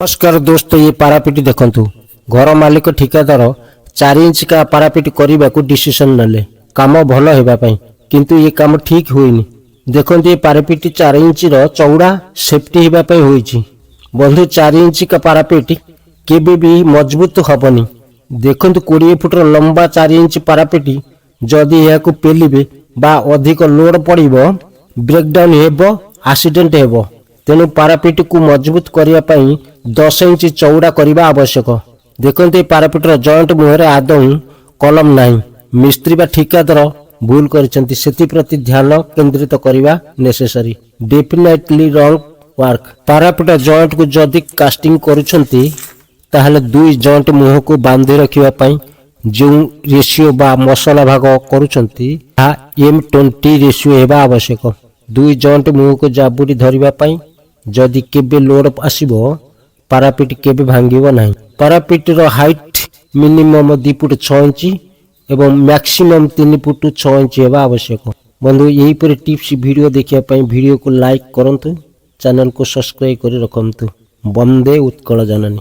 नमस्कार दोस्तों, ये पारापिट देखंतु घर मालिक ठिकादार 4 इंच का पारापिट करने को डिसीजन नले काम भल होगा किंतु ये काम ठीक हुईनी। देखंतु ये पारापिट 4 इंच रो चौड़ा सेफ्टी होगा होईची। बंधु 4 इंच का पारापिट केबे भी मजबूत हबनी। देखंतु 20 फुट लंबा 4 इंच पारापिट जदि यह पेलिबे बा अधिक लोड पड़िबो ब्रेकडाउन हेबो, एक्सीडेंट हेबो। तेणु पारापिट को मजबूत करने 10 इंच चौड़ा करने आवश्यक। देखते पारापिटर जॉइंट मुहरे आदौ कलम नहीं, मिस्त्री बा ठिकादार भूल करिसेंती, सेति प्रति ध्यान केंद्रित करने नेसेसरी। Definitely wrong work. पारापिटर जॉइंट को जदि कास्टिंग करुछंती ताहले 2 जॉइंट मुह को बांधी रखिबा जो रेशियो बा मसला भाग करुछंती M20 रेशियो हेबा आवश्यक। 2 जॉइंट मुह को जाबुरी धरिबा जदि केबे लोड आसीबो पारापिट केबे भांगिबो नाही। पारापिट रो हाइट मिनिमम 2 फुट 6 इंच एवं मैक्सिमम 3 फुट 6 इंच हेबा आवश्यक। बंधु यही पर टिप्स वीडियो देखिया पई वीडियो को लाइक करंतु, चैनल को सब्सक्राइब करी रखंतु। वंदे उत्कल जननी।